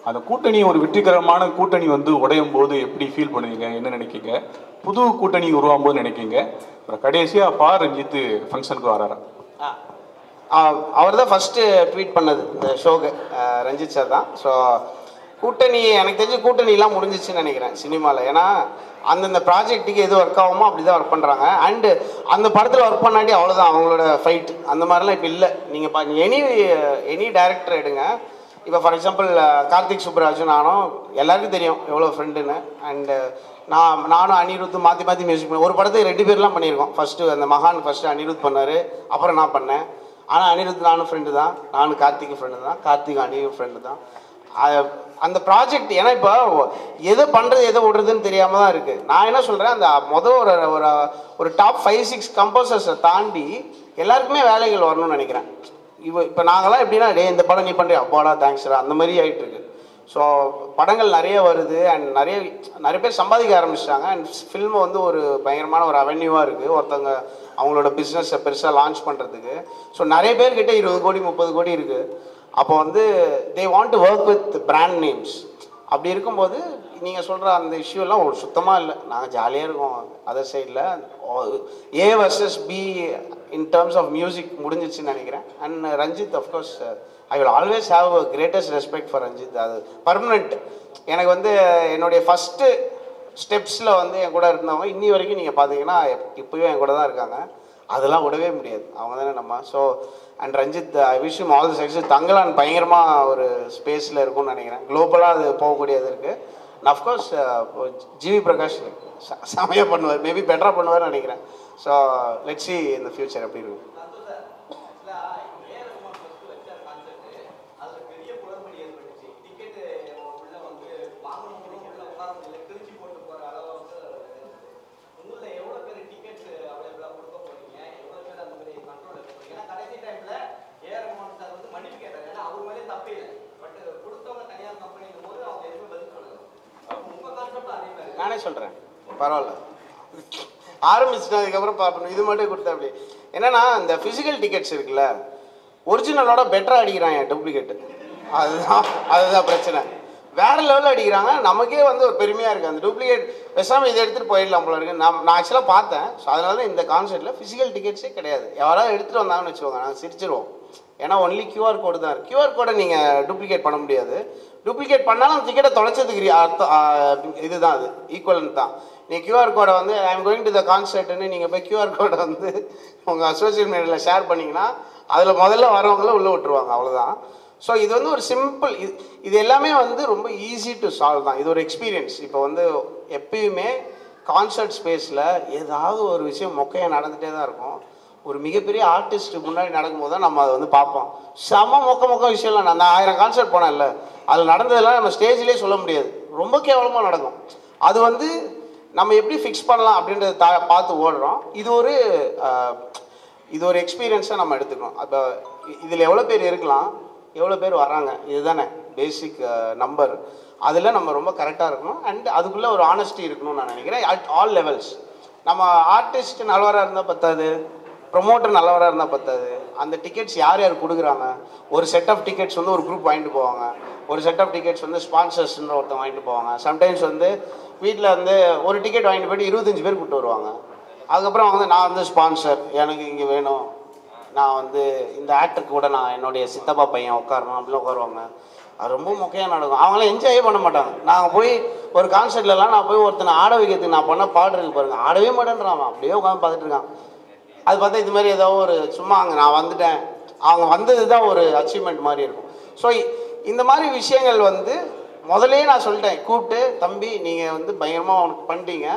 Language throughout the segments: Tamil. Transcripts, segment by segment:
அந்த கூட்டணி ஒரு வெற்றிகரமான கூட்டணி வந்து உடையும் போது எப்படி ஃபீல் பண்ணுவீங்க, என்ன நினைக்கிங்க? புது கூட்டணி உருவாகும் போது நினைக்கிங்க? அப்புறம் கடைசியாக பா ரஞ்சித் ஃபங்க்ஷனுக்கு வராரா? அவர் தான் ஃபஸ்ட்டு ட்வீட் பண்ணது இந்த ஷோக்கு, ரஞ்சித் சார் தான். ஸோ கூட்டணி எனக்கு தெரிஞ்சு கூட்டணிலாம் முடிஞ்சிச்சுன்னு நினைக்கிறேன் சினிமாவில். ஏன்னா அந்தந்த ப்ராஜெக்ட்டுக்கு எது ஒர்க் ஆகுமோ அப்படி தான் ஒர்க் பண்ணுறாங்க. அண்டு அந்த படத்தில் ஒர்க் பண்ணாட்டி அவ்வளோதான் அவங்களோட ஃபைட். அந்த மாதிரிலாம் இப்போ இல்லை. நீங்கள் எனி டைரக்டர் எடுங்க. இப்போ ஃபார் எக்ஸாம்பிள் கார்த்திக் சுப்ராஜ் நானும் எல்லாருக்கும் தெரியும் எவ்வளோ ஃப்ரெண்டுன்னு. அண்டு நானும் அனிருத் மாற்றி மியூசிக் பண்ணேன். ஒரு படத்துக்கு 2 பேர்லாம் பண்ணியிருக்கோம். ஃபஸ்ட்டு அந்த மகான் ஃபஸ்ட்டு அனிருத் பண்ணார், அப்புறம் நான் பண்ணேன். ஆனால் அனிருத் நானும் ஃப்ரெண்டு தான், நானும் கார்த்திக் ஃப்ரெண்டு தான், கார்த்திக் அனிருத் ஃப்ரெண்டு தான். அந்த ப்ராஜெக்ட் ஏன்னா இப்போ எதை பண்ணுறது எதை விடுறதுன்னு தெரியாமல் தான் இருக்குது. நான் என்ன சொல்கிறேன், அந்த ஒரு டாப் 5-6 கம்போசர்ஸை தாண்டி எல்லாருக்குமே வேலைகள் வரணும்னு நினைக்கிறேன். இப்போ நாங்களாம் எப்படின்னா, டே இந்த படம் நீ பண்ணுறியா, அப்பாடா தேங்க்ஸ்டா, அந்த மாதிரி ஆகிட்டுருக்கு. ஸோ படங்கள் நிறைய வருது அண்ட் நிறைய பேர் சம்பாதிக்க ஆரம்பிச்சிட்டாங்க. அண்ட் ஃபில்மு வந்து ஒரு பயங்கரமான ஒரு அவென்யூவாக இருக்குது ஒருத்தவங்க அவங்களோட பிஸ்னஸை பெருசாக லான்ச் பண்ணுறதுக்கு. ஸோ நிறைய பேர்கிட்ட 20 கோடி 30 கோடி இருக்குது. அப்போ வந்து they want to work with brand names. அப்படி இருக்கும்போது நீங்கள் சொல்கிற அந்த இஷ்யூலாம் ஒரு சுத்தமாக இல்லை. நாங்கள் ஜாலியாக இருக்கோம். அதர் சைடில் A vs B இன் டேர்ம்ஸ் ஆஃப் மியூசிக் முடிஞ்சிச்சுன்னு நினைக்கிறேன். And Ranjith of course I will always have a greatest respect for Ranjith. அது பர்மனெண்ட். எனக்கு வந்து என்னுடைய ஃபஸ்ட்டு ஸ்டெப்ஸில் வந்து என் கூட இருந்தவங்க இன்னி வரைக்கும் நீங்கள் பார்த்தீங்கன்னா இப்போயும் என் கூட தான் இருக்காங்க. அதெல்லாம் விடவே முடியாது. அவங்க தானே நம்ம. So and Ranjith I wish you all the success. Thangalaan பயங்கரமாக ஒரு ஸ்பேஸில் இருக்கும்னு நினைக்கிறேன். குளோபலாக அது போகக்கூடியது இருக்குது. அண்ட் அஃப்கோர்ஸ் ஜிவி பிரகாஷ் செமையாக பண்ணுவார், மேபி பெட்டராக பண்ணுவார்னு நினைக்கிறேன். So let's see in the future எப்படி இருக்கும். நானே சொல்கிறேன் பரவாயில்ல, ஆரம்பிச்சிட்டதுக்கப்புறம் பார்க்கணும். இது மட்டும் கொடுத்தா அப்படி என்னன்னா, இந்த ஃபிசிக்கல் டிக்கெட்ஸ் இருக்குல்ல, ஒரிஜினலோட பெட்டராக அடிக்கிறாங்க டூப்ளிகேட்டு. அதுதான் பிரச்சனை. வேறு லெவலில் அடிக்கிறாங்க. நமக்கே வந்து ஒரு பெருமையாக இருக்குது. அந்த டூப்ளிகேட் பேசாமல் இதை எடுத்துகிட்டு போயிடலாம் போல இருக்குது. நான் ஆக்சுவலாக பார்த்தேன். ஸோ அதனால தான் இந்த கான்செப்ட்டில் ஃபிசிக்கல் டிக்கெட்ஸே கிடையாது. யாராவது எடுத்துகிட்டு வந்தாங்கன்னு வச்சுக்கோங்க, நாங்கள் சிரிச்சிருவோம். ஏன்னா ஒன்லி கியூஆர் கோடு தான் இருக்குது. கியூஆர் கோடை நீங்கள் டூப்ளிகேட் பண்ண முடியாது. டூப்ளிகேட் பண்ணாலும் டிக்கெட்டை தொலைச்சதுக்கு அர்த்தம் இதுதான், அது ஈக்குவலன்ட் தான். நீங்கள் கியூஆர் கோடை வந்து I am going to the கான்சர்ட்னு நீங்கள் போய் கியூஆர் கோடை வந்து உங்கள் சோஷியல் மீடியாவில் ஷேர் பண்ணிங்கன்னா அதில் முதல்ல வரவங்கள உள்ளே விட்டுருவாங்க, அவ்வளோதான். ஸோ இது வந்து ஒரு சிம்பிள், இது எல்லாமே வந்து ரொம்ப ஈஸி டு சால்வ் தான். இது ஒரு எக்ஸ்பீரியன்ஸ். இப்போ வந்து எப்பயுமே கான்சர்ட் ஸ்பேஸில் ஏதாவது ஒரு விஷயம் மொக்கையாக நடந்துகிட்டே தான் இருக்கும். ஒரு மிகப்பெரிய ஆர்டிஸ்ட்டு முன்னாடி நடக்கும்போது தான் நம்ம அதை வந்து பார்ப்போம். செம மொக்க விஷயம்லாம். நான் 1000 கான்சர்ட் போனேன்ல, அதில் நடந்ததெல்லாம் நம்ம ஸ்டேஜ்லேயே சொல்ல முடியாது. ரொம்ப கேவலமாக நடக்கும். அது வந்து நம்ம எப்படி ஃபிக்ஸ் பண்ணலாம் அப்படின்றத பார்த்து ஓடுறோம். இது ஒரு எக்ஸ்பீரியன்ஸாக நம்ம எடுத்துக்கணும். அப்போ இதில் எவ்வளோ பேர் இருக்கலாம், எவ்வளோ பேர் வராங்க, இதுதானே பேசிக் நம்பர். அதில் நம்ம ரொம்ப கரெக்டாக இருக்கணும். அண்ட் அதுக்குள்ளே ஒரு ஆனஸ்டி இருக்கணும்னு நான் நினைக்கிறேன். At all levels. நம்ம ஆர்டிஸ்ட் நல்லவராக இருந்தால் பத்தாது, ப்ரொமோட்டர் நல்லவராக இருந்தால் பத்தாது. அந்த டிக்கெட்ஸ் யார் யார் கொடுக்குறாங்க, ஒரு செட் ஆஃப் டிக்கெட்ஸ் வந்து ஒரு குரூப் வாங்கிட்டு போவாங்க, ஒரு செட் ஆஃப் டிக்கெட்ஸ் வந்து ஸ்பான்சர்ஸ்ன்ற ஒருத்தன் வாங்கிட்டு போவாங்க. சம்டைம்ஸ் வந்து வீட்டில் வந்து ஒரு டிக்கெட் வாங்கிட்டு போய்ட்டு 25 பேர் கூப்பிட்டு வருவாங்க. அதுக்கப்புறம் வந்து நான் வந்து ஸ்பான்சர், எனக்கு இங்கே வேணும், நான் வந்து இந்த ஆக்டருக்கு கூட நான் என்னுடைய சித்தப்பா பையன் உட்காரணும் அப்படிலாம் உட்காருவாங்க. அது ரொம்ப மொக்கையாக நடக்கும். அவங்களாம் என்ஜாயே பண்ண மாட்டாங்க. நாங்கள் போய் ஒரு கான்சர்ட்லலாம் நான் போய் ஒருத்தனை ஆட வைக்கிறதுக்கு நான் பண்ண பாடுறதுக்கு பாருங்கள், ஆடவே மாட்டேன்றான். அப்படியே உட்காந்து பார்த்துட்டு இருக்கான். அது பார்த்தா இது மாதிரி ஏதோ ஒரு சும்மா அங்கே நான் வந்துட்டேன், அவங்க வந்தது தான் ஒரு அச்சீவ்மெண்ட் மாதிரி இருக்கும். ஸோ இந்த மாதிரி விஷயங்கள் வந்து முதலே நான் சொல்லிட்டேன், கூப்பிட்டு தம்பி நீங்கள் வந்து பயங்கரமாக அவனுக்கு பண்ணிட்டீங்க,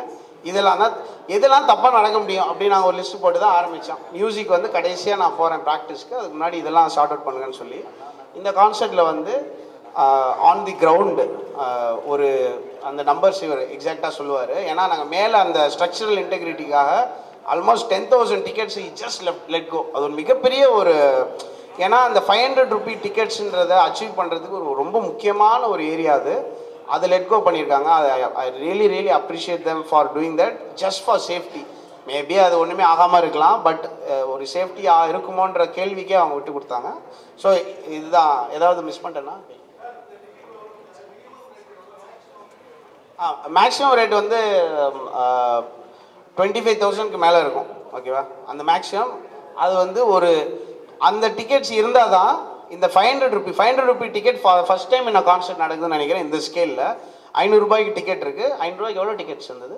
இதெல்லாம் தப்பாக நடக்க முடியும் அப்படின்னு நாங்கள் ஒரு லிஸ்ட்டு போட்டு தான் ஆரம்பித்தோம். மியூசிக் வந்து கடைசியாக நான் போகிறேன் ப்ராக்டிஸ்க்கு, அதுக்கு முன்னாடி இதெல்லாம் ஷார்ட் அவுட் பண்ணுங்கன்னு சொல்லி இந்த கான்செர்ட்டில் வந்து ஆன் தி கிரவுண்டு ஒரு அந்த நம்பர்ஸ் இவர் எக்ஸாக்டாக சொல்லுவார். ஏன்னா நாங்கள் மேலே அந்த ஸ்ட்ரக்சரல் இன்டெகிரிட்டிக்காக almost 10,000 tickets just let go. அது ஒரு மிகப்பெரிய ஒரு, ஏன்னா அந்த 500 ரூபி டிக்கெட்ஸுன்றதை அச்சீவ் பண்ணுறதுக்கு ஒரு ரொம்ப முக்கியமான ஒரு ஏரியா அது லெட் கோ பண்ணியிருக்காங்க. I really appreciate them for doing that just for safety. Maybe அது ஒன்றுமே ஆகாமல் இருக்கலாம், பட் ஒரு சேஃப்டியாக இருக்குமோன்ற கேள்விக்கே அவங்க விட்டு கொடுத்தாங்க. ஸோ இதுதான். ஏதாவது மிஸ் பண்ணிட்டேன்னா மேக்ஸிமம் ரேட் வந்து 25,000க்கு மேலே இருக்கும், ஓகேவா? அந்த மேக்ஸிமம் அது வந்து ஒரு அந்த டிக்கெட்ஸ் இருந்தால் தான் இந்த 500 ரூபி டிக்கெட் ஃபர்ஸ்ட் டைம் என்ன கான்சர்ட் நடக்குதுன்னு நினைக்கிறேன் இந்த ஸ்கேலில். 500 ரூபாய்க்கு டிக்கெட் இருக்குது. 500 ரூபாய்க்கு எவ்வளோ டிக்கெட்ஸ் இருந்தது?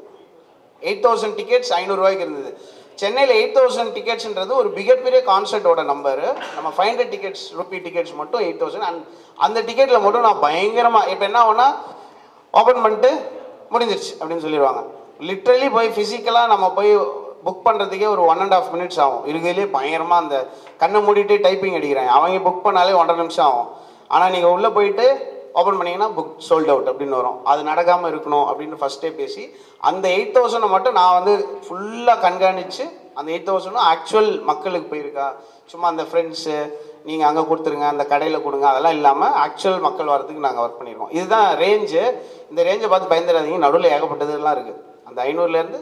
8,000 டிக்கெட்ஸ் 500 ரூபாய்க்கு இருந்தது. சென்னையில் 8,000 டிக்கெட்ஸ்ன்றது ஒரு மிகப்பெரிய கான்சர்ட்டோட நம்பரு. நம்ம 500 ரூபி டிக்கெட்ஸ் மட்டும் 8,000. அண்ட் அந்த டிக்கெட்டில் மட்டும் நான் பயங்கரமாக இப்போ என்ன ஆகுனா ஓப்பன் பண்ணிட்டு முடிஞ்சிருச்சு அப்படின்னு சொல்லிடுவாங்க. லிட்ரலி போய் ஃபிசிக்கலாக நம்ம போய் புக் பண்ணுறதுக்கே ஒரு 1.5 minutes ஆகும். இருக்கிறதுலே பயங்கரமாக அந்த கண்ணை மூடிட்டு டைப்பிங் அடிக்கிறாங்க. அவங்க புக் பண்ணாலே 1.5 நிமிஷம் ஆகும். ஆனால் நீங்கள் உள்ளே போயிட்டு ஓப்பன் பண்ணிங்கன்னா புக் சோல்ட் அவுட் அப்படின்னு வரும். அது நடக்காமல் இருக்கணும் அப்படின்னு ஃபஸ்ட்டே பேசி அந்த 8,000 மட்டும் நான் வந்து ஃபுல்லாக கண்காணித்து அந்த 8,000 ஆக்சுவல் மக்களுக்கு போயிருக்கா, சும்மா அந்த ஃப்ரெண்ட்ஸு நீங்கள் அங்கே கொடுத்துருங்க, அந்த கடையில் கொடுங்க, அதெல்லாம் இல்லாமல் ஆக்சுவல் மக்கள் வரதுக்கு நாங்கள் ஒர்க் பண்ணியிருக்கோம். இதுதான் ரேஞ்சு. இந்த ரேஞ்சை பார்த்து பயந்துடாதீங்க, நடுவில் ஏகப்பட்டதுலாம் இருக்குது. அந்த 500லேருந்து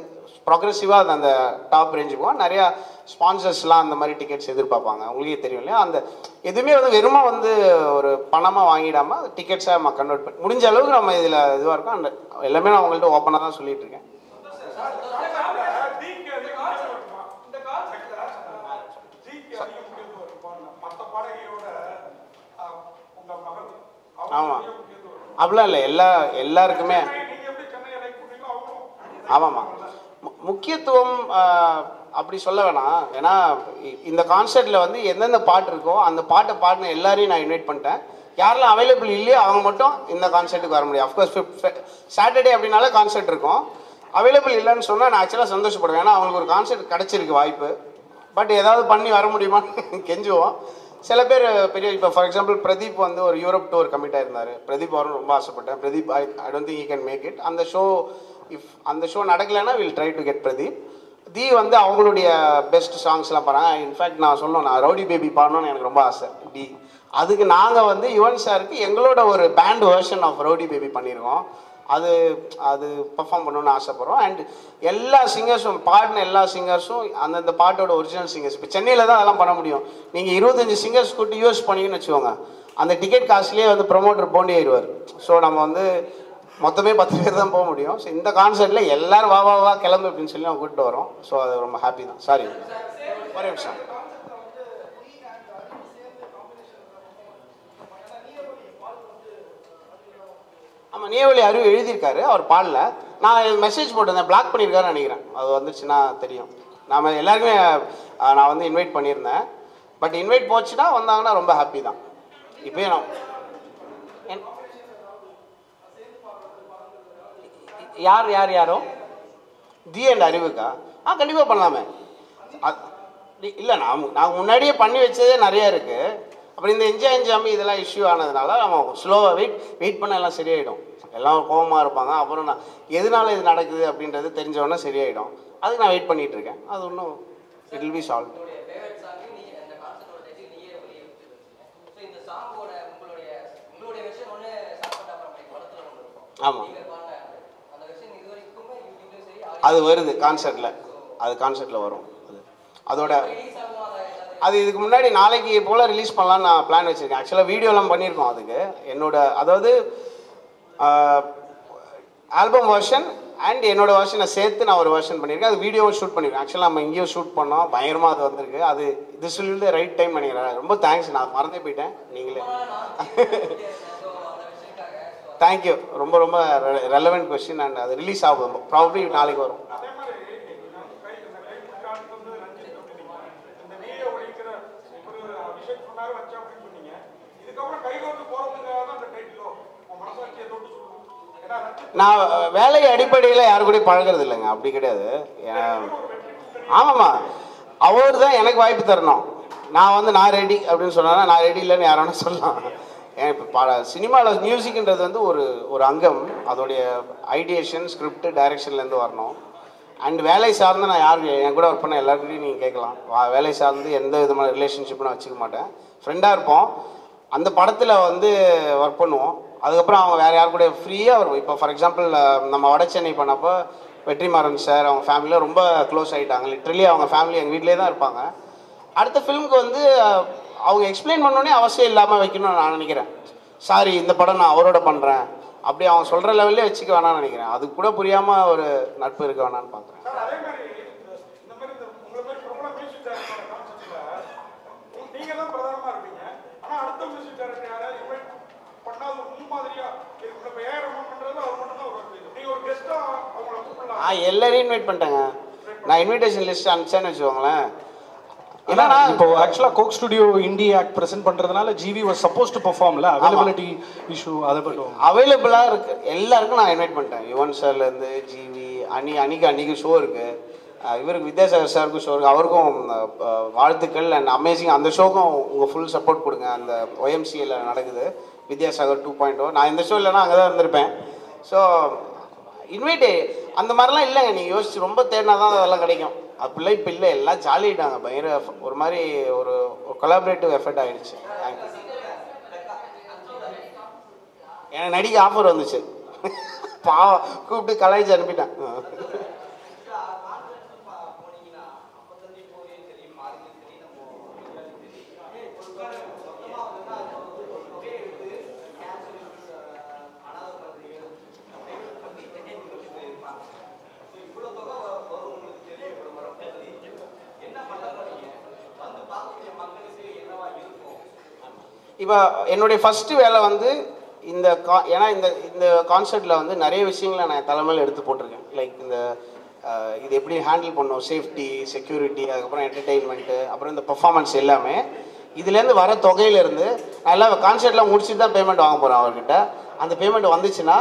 ப்ரோக்ரெசிவாக அந்த டாப் ரேஞ்சுக்கு போகும். நிறையா ஸ்பான்சர்ஸ்லாம் அந்த மாதிரி டிக்கெட்ஸ் எதிர்பார்ப்பாங்க, உங்களுக்கே தெரியும் இல்லையா? அந்த எதுவுமே வந்து வெறுமா வந்து ஒரு பணமாக வாங்கிடாமல் டிக்கெட்ஸாக நம்ம கன்வெர்ட் பண்ணி முடிஞ்ச அளவுக்கு நம்ம இதில் இதுவாக இருக்கோம். அந்த எல்லாமே நான் உங்கள்கிட்ட ஓப்பனாக தான் சொல்லிட்டு இருக்கேன். ஆமாம், அப்படிலாம் இல்லை, எல்லாருக்குமே. ஆமாம்மா, முக்கியத்துவம் அப்படி சொல்ல வேணாம். ஏன்னா இந்த கான்சர்ட்டில் வந்து எந்தெந்த பாட்டு இருக்கோ அந்த பாட்டை பாடின எல்லாரையும் நான் இன்வைட் பண்ணிட்டேன். யாரெல்லாம் அவைலபிள் இல்லையோ அவங்க மட்டும் இந்த கான்சர்ட்டுக்கு வர முடியும். அஃப்கோர்ஸ் சாட்டர்டே அப்படின்னாலே கான்சர்ட் இருக்கும். அவைலபிள் இல்லைன்னு சொன்னால் நான் ஆக்சுவலாக சந்தோஷப்படுவேன். ஏன்னா அவங்களுக்கு ஒரு கான்சர்ட் கிடச்சிருக்கு வாய்ப்பு. பட் ஏதாவது பண்ணி வர முடியுமான்னு கெஞ்சுவோம். சில பேர் பெரிய இப்போ ஃபார் எக்ஸாம்பிள் பிரதீப் வந்து ஒரு யூரோப் டூர் கமிட் ஆயிருந்தார். பிரதீப் வரும் ரொம்ப ஆசைப்பட்டேன். Pradeep I don't think he can make it. அந்த ஷோ நடக்கலைன்னா will try to get Pradeep. The வந்து அவங்களுடைய பெஸ்ட் சாங்ஸ்லாம் பாருங்க. இன்ஃபேக்ட் நான் சொல்லணும், நான் ரவுடி பேபி பாடணும்னு எனக்கு ரொம்ப ஆசை. அதுக்கு நாங்கள் வந்து யுவன் சாருக்கு எங்களோட ஒரு band version of rowdy baby பண்ணியிருக்கோம். அது பர்ஃபார்ம் பண்ணணும்னு ஆசைப்படுறோம். அண்ட் எல்லா சிங்கர்ஸும் பாடின எல்லா சிங்கர்ஸும் அந்தந்த பாட்டோட ஒரிஜினல் சிங்கர்ஸ். இப்போ சென்னையில் தான் அதெல்லாம் பண்ண முடியும். நீங்கள் 25 சிங்கர்ஸ் கூட்டி யூஸ் பண்ணிங்கன்னு வச்சுக்கோங்க, அந்த டிக்கெட் காஸ்ட்லேயே வந்து ப்ரொமோட்டர் போண்டி ஆயிடுவார். ஸோ நம்ம வந்து மொத்தமே 10 பேர் தான் போக முடியும். ஸோ இந்த கான்சர்ட்டில் எல்லோரும் வா கிளம்பு அப்படின்னு சொல்லி அவங்க கூப்பிட்டு வரோம். ஸோ அது ரொம்ப ஹாப்பி தான். சாரி, ஒரே நிமிஷம். ஆமாம், நேவலி அறிவு எழுதியிருக்காரு, அவர் பாடல. நான் மெசேஜ் போட்டிருந்தேன், பிளாக் பண்ணியிருக்காருன்னு நினைக்கிறேன். அது வந்துருச்சுன்னா தெரியும். நாம் எல்லாருக்குமே நான் வந்து இன்வைட் பண்ணியிருந்தேன். பட் இன்வைட் போச்சுன்னா வந்தாங்கன்னா ரொம்ப ஹாப்பி தான். இப்போயே நான் யாரோ தி அண்ட் அறிவுக்கா கண்டிப்பாக பண்ணலாமே. இல்லை, நான் முன்னாடியே பண்ணி வச்சதே நிறையா இருக்குது. அப்புறம் இந்த என்ஜாமி இதெல்லாம் இஷ்யூ ஆனதுனால நம்ம ஸ்லோவாக வெயிட் பண்ண எல்லாம் சரியாயிடும். எல்லாம் கோபமாக இருப்பாங்க. அப்புறம் நான் எதனால இது நடக்குது அப்படின்றது தெரிஞ்சவொன்னே சரியாயிடும். அதுக்கு நான் வெயிட் பண்ணிட்டு இருக்கேன். அது ஒன்றும் இட் வில் பி சால்வ். ஆமாம், அது வருது கான்சர்ட்டில் வரும். அதோட அது இதுக்கு முன்னாடி நாளைக்கு போல் ரிலீஸ் பண்ணலான்னு நான் பிளான் வச்சுருக்கேன். ஆக்சுவலாக வீடியோலாம் பண்ணியிருக்கோம். அதுக்கு அதாவது ஆல்பம் வெர்ஷன் அண்ட் என்னோடய வெர்ஷனை சேர்த்து நான் ஒரு வெர்ஷன் பண்ணியிருக்கேன். அது வீடியோவும் ஷூட் பண்ணியிருக்கேன். ஆக்சுவலாக நம்ம இங்கேயும் ஷூட் பண்ணோம், பயங்கரமாக அது வந்திருக்கு. அது this will the right time நினைக்கிறேன். ரொம்ப தேங்க்ஸ், நான் மறந்தே போயிட்டேன். நீங்களே தேங்க்யூ. ரொம்ப ரொம்ப ரெலவெண்ட் கொஸ்டின். அண்ட் அது ரிலீஸ் ஆகும், ப்ராபப்ளி நாளைக்கு வரும். நான் வேலை அடிப்படையில் யாரு கூட பழகிறது இல்லைங்க, அப்படி கிடையாது. ஆமாம்மா, அவர் தான் எனக்கு வாய்ப்பு தரணும். நான் ரெடி அப்படின்னு சொன்னா நான் ரெடி இல்லைன்னு யாரான சொல்லலாம். இப்போ சினிமாவில் மியூசிக்ன்றது வந்து ஒரு அங்கம். அதோடைய ஐடியேஷன், ஸ்கிரிப்ட், டைரக்ஷன்லேருந்து வரணும். அண்ட் வேலை சார்ந்து நான் என் கூட ஒர்க் பண்ண எல்லாருக்கிட்டையும் நீங்கள் கேட்கலாம். வேலை சார்ந்து எந்த விதமான ரிலேஷன்ஷிப்பும் நான் வச்சுக்க மாட்டேன். ஃப்ரெண்டாக இருப்போம். அந்த படத்தில் வந்து ஒர்க் பண்ணுவோம். அதுக்கப்புறம் அவங்க வேறு யார் கூட ஃப்ரீயாக வரும். இப்போ ஃபார் எக்ஸாம்பிள் நம்ம வட சென்னை பண்ணப்போ வெற்றிமாறன் சார் அவங்க ஃபேமிலியில் ரொம்ப க்ளோஸ் ஆகிட்டாங்க. லிட்ரலி அவங்க ஃபேமிலி எங்கள் வீட்டிலே தான் இருப்பாங்க. அடுத்த ஃபிலிமுக்கு வந்து அவங்க எக்ஸ்பிளைன் பண்ணோன்னே அவசியம் இல்லாமல் வைக்கணும்னு நான் நினைக்கிறேன். சாரி, இந்த படம் நான் அவரோட பண்ணுறேன், அப்படி அவன் சொல்கிற லெவல்லே வச்சுக்க வேணாம்னு நினைக்கிறேன். அது கூட புரியாமல் ஒரு நட்பு இருக்க வேணான்னு பார்க்குறேன். எல்லாரையும் இன்வைட் பண்ணிட்டேங்க. நான் இன்விடேஷன் லிஸ்ட் அனுப்பிச்சேன்னு வச்சுக்கோங்களேன். ஏன்னா இப்போ ஆக்சுவலாக Coke Studio indie act present பண்ணுறதுனால ஜிவி வாஸ் சப்போஸ் டு பெர்ஃபார்ம்ல அவைலபிலிட்டி இஷ்யூ அதை பற்றும் அவைலபிளாக இருக்கு. எல்லாருக்கும் நான் இன்வைட் பண்ணிட்டேன். யுவன் சார்லேருந்து ஜிவி அன்னைக்கு ஷோ இருக்குது. இவருக்கு வித்யாசாகர் சாருக்கும் ஷோ இருக்குது. அவருக்கும் வாழ்த்துக்கள் அண்ட் அமேசிங். அந்த ஷோக்கும் உங்கள் ஃபுல் சப்போர்ட் கொடுங்க. அந்த ஒய்எம்சியில் நடக்குது வித்யாசாகர் 2.0. நான் இந்த ஷோ இல்லைன்னா அங்கே தான் இருந்திருப்பேன். ஸோ இன்வைட்டு அந்த மாதிரிலாம் இல்லைங்க. நீங்கள் யோசிச்சு ரொம்ப தேடினா தான் அதெல்லாம் கிடைக்கும். அப்படிலாம் இப்போ இல்லை. எல்லாம் ஜாலிட்டாங்க. பயங்கர ஒரு மாதிரி ஒரு கொலாபரேட்டிவ் எஃபர்ட் ஆகிடுச்சு. தேங்க்யூ. எனக்கு நடிக்க ஆஃபர் வந்துச்சு. கூப்பிட்டு கலாய்ச்சி அனுப்பிட்டேன். இப்போ என்னுடைய ஃபஸ்ட்டு வேலை வந்து ஏன்னா இந்த கான்செர்ட்டில் வந்து நிறைய விஷயங்களை நான் தலைமையில் எடுத்து போட்டிருக்கேன். லைக் இது எப்படி ஹேண்டில் பண்ணணும், சேஃப்டி, செக்யூரிட்டி, அதுக்கப்புறம் என்டர்டெயின்மெண்ட்டு, அப்புறம் இந்த பெர்ஃபார்மன்ஸ் எல்லாமே இதுலேருந்து வர தொகையிலேருந்து நான் எல்லாம் கான்செர்ட்லாம் முடிச்சுட்டு தான் பேமெண்ட் வாங்க போகிறேன் அவர்கிட்ட. அந்த பேமெண்ட் வந்துச்சுன்னா